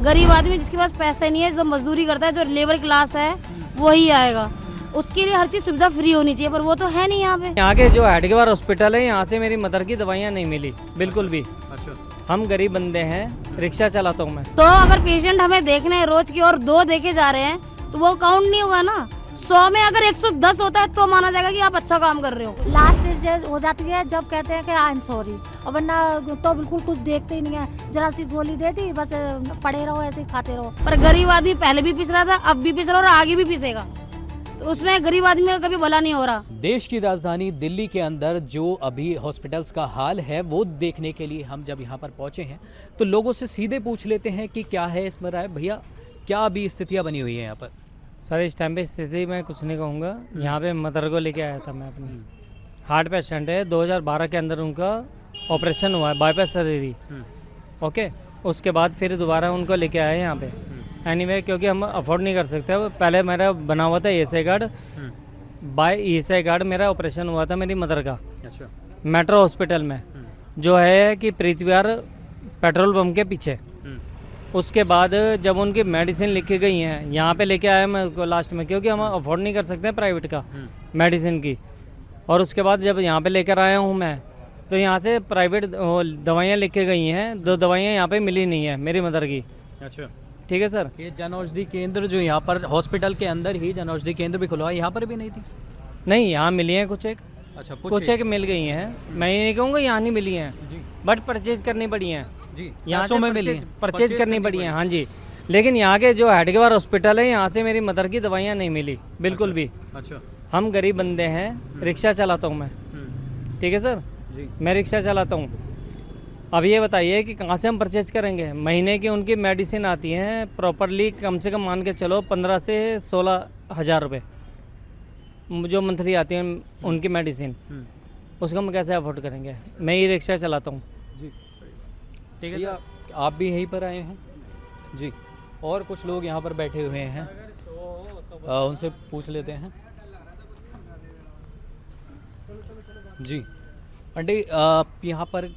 गरीब आदमी जिसके पास पैसे नहीं है, जो मजदूरी करता है, जो लेबर क्लास है, वही आएगा। उसके लिए हर चीज़ सुविधा फ्री होनी चाहिए, पर वो तो है नहीं यहाँ पे। यहाँ के जो हेडगेवार हॉस्पिटल है, यहाँ से मेरी मदर की दवाइयाँ नहीं मिली बिल्कुल भी। अच्छा, हम गरीब बंदे हैं, रिक्शा चलाता हूँ मैं। तो अगर पेशेंट हमें देखने हैं रोज की और 2 देखे जा रहे हैं, तो वो काउंट नहीं हुआ ना। 100 में अगर 110 होता है तो माना जाएगा कि आप अच्छा काम कर रहे हो। लास्ट स्टेज हो जाती है जब कहते हैं कि आई एम सॉरी, और वरना तो बिल्कुल कुछ देखते ही नहीं है। जरा सी गोली दे दी, बस पड़े रहो, ऐसे ही खाते रहो। पर गरीब आदमी पहले भी पिस रहा था, अब भी पिस रहा और आगे भी पिसेगा, तो उसमें गरीब आदमी का कभी भला नहीं हो रहा। देश की राजधानी दिल्ली के अंदर जो अभी हॉस्पिटल्स का हाल है वो देखने के लिए हम जब यहाँ पर पहुँचे हैं तो लोगों से सीधे पूछ लेते हैं कि क्या है इसमें राय। भैया, क्या अभी स्थितियाँ बनी हुई हैं यहाँ पर? सर इस टाइम पे स्थिति मैं कुछ नहीं कहूँगा। यहाँ पे मदर को लेके आया था मैं अपनी। हार्ट पेशेंट है, 2012 के अंदर उनका ऑपरेशन हुआ है, बाईपास सर्जरी। ओके, उसके बाद फिर दोबारा उनको लेके आए यहाँ पे। एनीवे, क्योंकि हम अफोर्ड नहीं कर सकते। पहले मेरा बना हुआ था ESI card, by ESI card मेरा ऑपरेशन हुआ था मेरी मदर का। अच्छा, मेट्रो हॉस्पिटल में, जो है कि प्रीतिवार पेट्रोल पंप के पीछे। उसके बाद जब उनकी मेडिसिन लिखी गई हैं, यहाँ पे लेके आया मैं उनको लास्ट में, क्योंकि हम अफोर्ड नहीं कर सकते प्राइवेट का मेडिसिन की। और उसके बाद जब यहाँ पे लेकर आया हूँ मैं, तो यहाँ से प्राइवेट दवाइयाँ लिखी गई हैं। 2 दवाइयाँ यहाँ पे मिली नहीं है मेरी मदर की। अच्छा, ठीक है सर। ये जन औषधि केंद्र जो यहाँ पर हॉस्पिटल के अंदर ही जन औषधि केंद्र भी खुलवा, यहाँ पर भी नहीं थी? नहीं, यहाँ मिली हैं कुछ एक, अच्छा, कुछ एक मिल गई हैं। मैं ये नहीं कहूँगा यहाँ नहीं मिली हैं, बट परचेज करनी पड़ी हैं जी, यहाँ पैसों में मिली, परचेज करनी पड़ी है। हाँ जी, लेकिन यहाँ के जो हेडगेवार हॉस्पिटल है, यहाँ से मेरी मदर की दवाइयाँ नहीं मिली बिल्कुल भी। अच्छा, हम गरीब बंदे हैं, रिक्शा चलाता हूँ मैं। ठीक है सर जी, मैं रिक्शा चलाता हूँ। अब ये बताइए कि कहाँ से हम परचेज करेंगे? महीने की उनकी मेडिसिन आती हैं प्रॉपरली, कम से कम मान के चलो 15 से 16 हज़ार रुपये जो मंथली आती हैं उनकी मेडिसिन। उसको हम कैसे अफोर्ड करेंगे? मैं ही रिक्शा चलाता हूँ। जी, ठीक है भैया, सर। आप भी यहीं पर आए हैं? जी, और कुछ लोग यहाँ पर बैठे हुए हैं, उनसे पूछ लेते हैं। जी, आंटी, आप यहाँ पर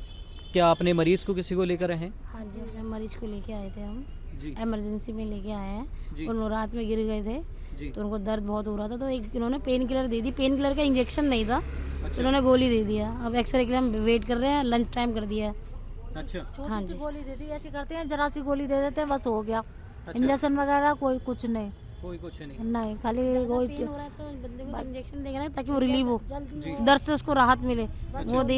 क्या अपने मरीज को किसी को लेकर आए हैं? हाँ जी, अपने मरीज को लेके आए थे हम। जी, इमरजेंसी में लेके आए जी। हैं। उन रात में गिर गए थे, जी, तो उनको दर्द बहुत हो रहा था, तो एक इन्होंने पेन किलर दे दी। पेन किलर का इंजेक्शन नहीं था, तो इन्होंने गोली दे दिया। अब एक्सरे के लिए हम वेट कर रहे हैं, लंच टाइम कर दिया है। अच्छा, हाँ छोटी सी जी। गोली दे दी, ऐसी करते हैं, जरा सी गोली दे देते हैं, बस हो गया। इंजेक्शन वगैरह कोई कुछ नहीं, कोई कुछ नहीं। नहीं, खाली पेन वही हो रहा है तो बंदे को इंजेक्शन देंगे ना, ताकि वो रिलीव हो, जी, दर्द से उसको राहत मिले।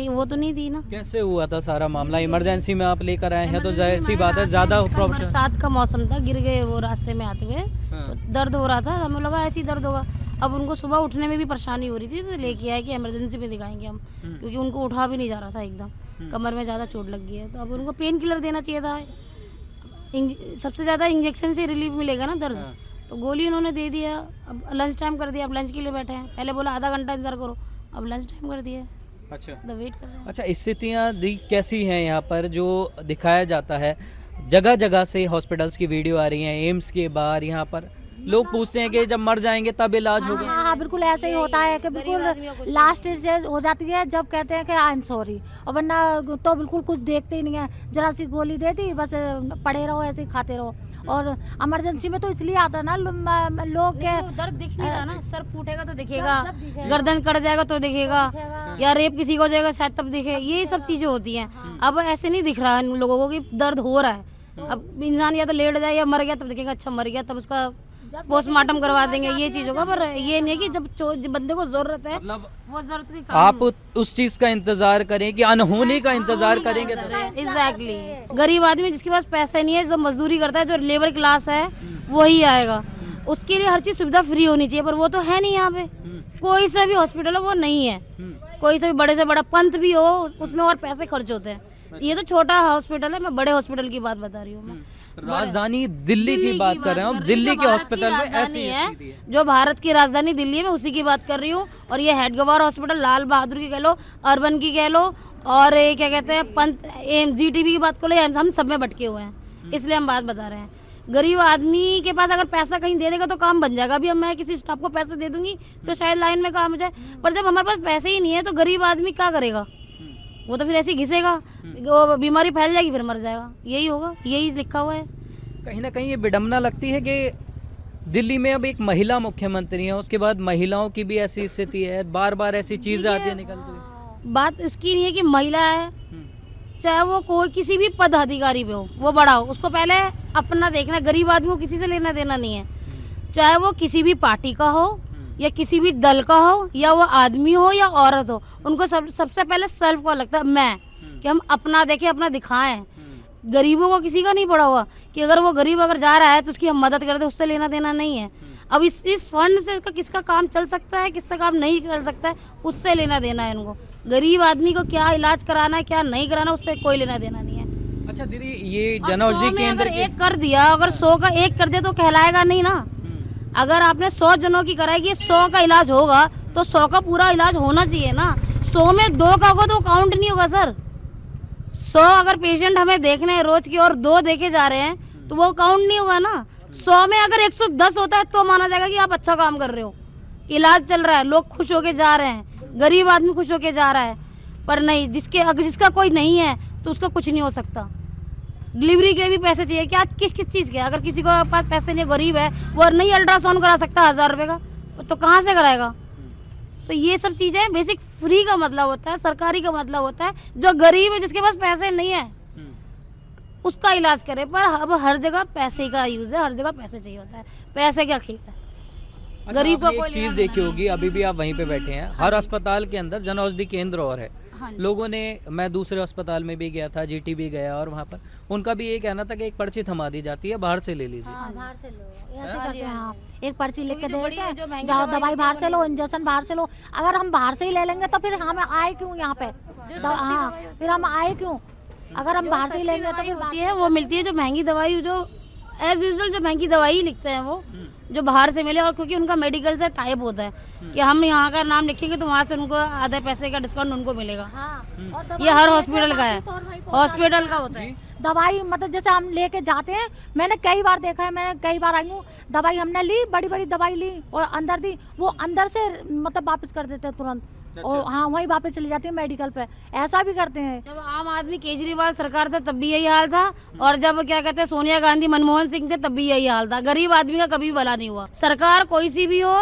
वो तो नहीं दी ना। कैसे हुआ था सारा मामला? इमरजेंसी में आप लेकर आए हैं तो जाहिर सी बात है ज़्यादा प्रॉब्लम। बरसात का मौसम था, गिर गए वो रास्ते में आते हुए, तो दर्द हो रहा था। हमें लगा ऐसे ही दर्द होगा। अब उनको सुबह उठने में भी परेशानी हो रही थी, तो लेके आए कि इमरजेंसी में दिखाएंगे हम, क्योंकि उनको उठा भी नहीं जा रहा था एकदम, कमर में ज़्यादा चोट लग गई है। तो अब उनको पेन किलर देना चाहिए था। सबसे ज़्यादा इंजेक्शन से रिलीफ मिलेगा ना दर्द, तो गोली उन्होंने दे दिया। अब लंच टाइम कर दिया, अब लंच के लिए बैठे हैं। पहले बोला आधा घंटा इंतजार करो, अब लंच टाइम कर दिया, अच्छा, तो वेट कर रहे हैं। अच्छा, स्थितियाँ कैसी हैं यहाँ पर जो दिखाया जाता है? जगह जगह से हॉस्पिटल्स की वीडियो आ रही हैं, एम्स के बाहर यहाँ पर लोग पूछते हैं कि जब मर जाएंगे तब इलाज होगा। हाँ हाँ, बिल्कुल ऐसा ही होता है कि बिल्कुल लास्ट स्टेज हो जाती है जब कहते हैं कि आई एम सॉरी, और वरना तो बिल्कुल कुछ देखते ही नहीं है। जरा सी गोली दे दी, बस पड़े रहो, ऐसे ही खाते रहो। और इमरजेंसी में तो इसलिए आता है ना, लोग के दर्द दिख नहीं रहा ना, सर फूटेगा तो दिखेगा, गर्दन कट जाएगा तो दिखेगा, या रेप किसी को हो जाएगा शायद तब दिखे। ये सब चीजें होती हैं। अब ऐसे नहीं दिख रहा है इन लोगों को कि दर्द हो रहा है। अब इंसान या तो लेट जाए या मर गया तब दिखेगा, अच्छा मर गया तब उसका पोस्टमार्टम करवा देंगे, ये चीजों का। पर ये नहीं कि जब बंदे को जरूरत है, मतलब वो जरूरत की आप उस चीज का इंतजार करें कि अनहोनी का इंतजार करेंगे तो। एग्जैक्टली। गरीब आदमी जिसके पास पैसे नहीं है, जो मजदूरी करता है, जो लेबर क्लास है, वही आएगा। उसके लिए हर चीज सुविधा फ्री होनी चाहिए, पर वो तो है नहीं यहाँ पे। कोई सा भी हॉस्पिटल है वो नहीं है। कोई सा भी बड़े से बड़ा पंथ भी हो, उसमें और पैसे खर्च होते हैं। ये तो छोटा हॉस्पिटल है, मैं बड़े हॉस्पिटल की बात बता रही हूँ। मैं राजधानी दिल्ली की बात कर रहे हैं, दिल्ली के हॉस्पिटल में ऐसी है, स्थिति है। जो भारत की राजधानी दिल्ली है, मैं उसी की बात कर रही हूँ। और ये हेडगेवार हॉस्पिटल लाल बहादुर की कह लो, अर्बन की कह लो, और ये क्या कहते हैं पंत जीटीबी की बात कर लो, हम सब में भटके हुए हैं, इसलिए हम बात बता रहे हैं। गरीब आदमी के पास अगर पैसा कहीं दे देगा तो काम बन जाएगा। अभी अब मैं किसी स्टाफ को पैसे दे दूंगी तो शायद लाइन में काम हो जाए, पर जब हमारे पास पैसे ही नहीं है तो गरीब आदमी क्या करेगा? वो तो फिर ऐसे ही घिसेगा, वो बीमारी फैल जाएगी, फिर मर जाएगा। यही होगा, यही लिखा हुआ है। कहीं ना कहीं ये विडंबना लगती है कि दिल्ली में अब एक महिला मुख्यमंत्री है, उसके बाद महिलाओं की भी ऐसी स्थिति है, बार बार ऐसी चीजें आती है निकलती है। बात उसकी नहीं है कि महिला है, चाहे वो कोई किसी भी पद अधिकारी पे हो, वो बड़ा हो, उसको पहले अपना देखना। गरीब आदमी को किसी से लेना देना नहीं है, चाहे वो किसी भी पार्टी का हो या किसी भी दल का हो, या वो आदमी हो या औरत हो, उनको सबसे पहले सेल्फ को लगता है मैं, कि हम अपना देखें, अपना दिखाएं। गरीबों को किसी का नहीं पड़ा हुआ कि अगर वो गरीब अगर जा रहा है तो उसकी हम मदद करते, उससे लेना देना नहीं है। अब इस फंड से किसका काम चल सकता है, किसका काम नहीं चल सकता है, उससे लेना देना है इनको। गरीब आदमी को क्या इलाज कराना है, क्या नहीं कराना, उससे कोई लेना देना नहीं है। अच्छा दीदी, ये जन औषधि केंद्र अगर एक कर दिया, अगर 100 का एक कर दिया तो कहलाएगा नहीं ना। अगर आपने 100 जनों की कराएगी, 100 का इलाज होगा तो 100 का पूरा इलाज होना चाहिए ना। 100 में 2 का होगा तो काउंट नहीं होगा सर। 100 अगर पेशेंट हमें देखने हैं रोज की और 2 देखे जा रहे हैं तो वो काउंट नहीं होगा ना। 100 में अगर 110 होता है तो माना जाएगा कि आप अच्छा काम कर रहे हो, इलाज चल रहा है, लोग खुश होके जा रहे हैं, गरीब आदमी खुश होके जा रहा है। पर नहीं, जिसका कोई नहीं है तो उसका कुछ नहीं हो सकता। डिलीवरी के लिए भी पैसे चाहिए, क्या किस चीज़ के? अगर किसी को पास पैसे नहीं, गरीब है, वो नहीं अल्ट्रासाउंड करा सकता 1000 रुपये का, तो कहाँ से कराएगा? तो ये सब चीज़ें बेसिक फ्री का मतलब होता है, सरकारी का मतलब होता है जो गरीब है, जिसके पास पैसे नहीं है उसका इलाज करे। पर अब हर जगह पैसे का यूज है, हर जगह पैसे चाहिए होता है, पैसे क्या खेल है। अच्छा, गरीब का आपने कोई एक चीज लेना देखी देना होगी, अभी भी आप वहीं पे बैठे हैं, हर अस्पताल के अंदर जन औषधि केंद्र और है। हाँ जी। लोगों ने, मैं दूसरे अस्पताल में भी गया था, जीटी भी गया, और वहाँ पर उनका भी ये कहना था कि एक पर्ची थमा दी जाती है, बाहर से ले लीजिए। हाँ, बाहर से लो, ऐसे हाँ करते जी, हैं। हाँ हाँ, एक पर्ची लिख के जो बड़ी- देते जो हैं, महंगी जाओ दवाई दवाई है, बाहर वो से लो, इंजेक्शन बाहर से लो। अगर हम बाहर से ही ले लेंगे तो फिर हमें आए क्यों यहाँ पे? हाँ, फिर हम आए क्यों? अगर हम बाहर से ही लेंगे तो दवाई फिर होती है वो मिलती है, जो महंगी दवाई, जो एज यूजुअल जो महंगी दवाई लिखते हैं वो जो बाहर से मिले, और क्योंकि उनका मेडिकल से टाइप होता है कि हम यहाँ का नाम लिखेंगे तो वहाँ से उनको आधे पैसे का डिस्काउंट उनको मिलेगा। हाँ, और ये हर दवाई हॉस्पिटल का है, वापस और वहीं पहुंचा हॉस्पिटल का होता है। दवाई मतलब जैसे हम लेके जाते हैं, मैंने कई बार देखा है, मैंने कई बार आई हूँ, दवाई हमने ली, बड़ी बड़ी दवाई ली और अंदर दी, वो अंदर से मतलब वापस कर देते हैं तुरंत। और हाँ, वहीं वापस चली जाती है मेडिकल पे, ऐसा भी करते हैं। जब आम आदमी केजरीवाल सरकार था तब भी यही हाल था, और जब क्या कहते हैं सोनिया गांधी मनमोहन सिंह थे तब भी यही हाल था। गरीब आदमी का कभी भला नहीं हुआ। सरकार कोई सी भी हो,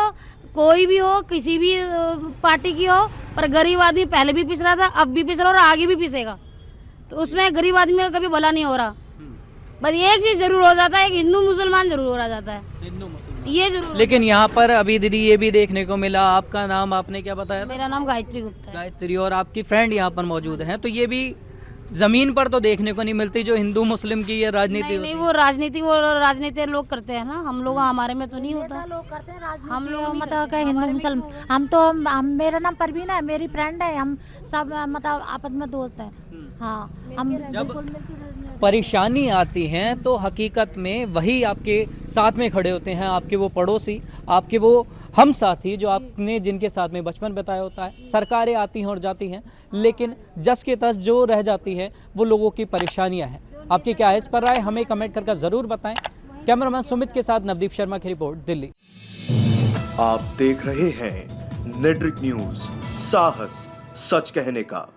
कोई भी हो, किसी भी पार्टी की हो, पर गरीब आदमी पहले भी पिस रहा था, अब भी पिस रहा और आगे भी पिसेगा। तो उसमें गरीब आदमी का कभी भला नहीं हो रहा। बस एक चीज जरूर हो जाता है, एक हिंदू मुसलमान जरूर हो रहा जाता है, ये जरूर। लेकिन यहाँ पर अभी दीदी ये भी देखने को मिला, आपका नाम आपने क्या बताया था? मेरा नाम गायत्री गुप्ता है। गायत्री, और आपकी फ्रेंड यहाँ पर मौजूद हैं, तो ये भी जमीन पर तो देखने को नहीं मिलती जो हिंदू मुस्लिम की ये राजनीति नहीं, होती है। वो राजनीति लोग करते हैं ना, हम लोग हमारे में तो नहीं होता। लोग करते हैं राजनीति, हम लोग नहीं मतलब करते, कि हिंदू हमारे में मुसलमान, क्यों? हम तो मेरा नाम परवीन है, मेरी फ्रेंड है, हम सब मतलब आपस में दोस्त हैं। हाँ, हम बिल्कुल मिलती रहते हैं। परेशानी आती है तो हकीकत में वही आपके साथ में खड़े होते हैं, आपके वो पड़ोसी, आपके वो हम साथी जो आपने जिनके साथ में बचपन बिताया होता है। सरकारें आती हैं और जाती हैं, लेकिन जस के तस जो रह जाती है वो लोगों की परेशानियां हैं। आपकी क्या है इस पर राय, हमें कमेंट करके ज़रूर बताएं। कैमरामैन सुमित के साथ नवदीप शर्मा की रिपोर्ट, दिल्ली। आप देख रहे हैं नेट्रिक न्यूज, साहस सच कहने का।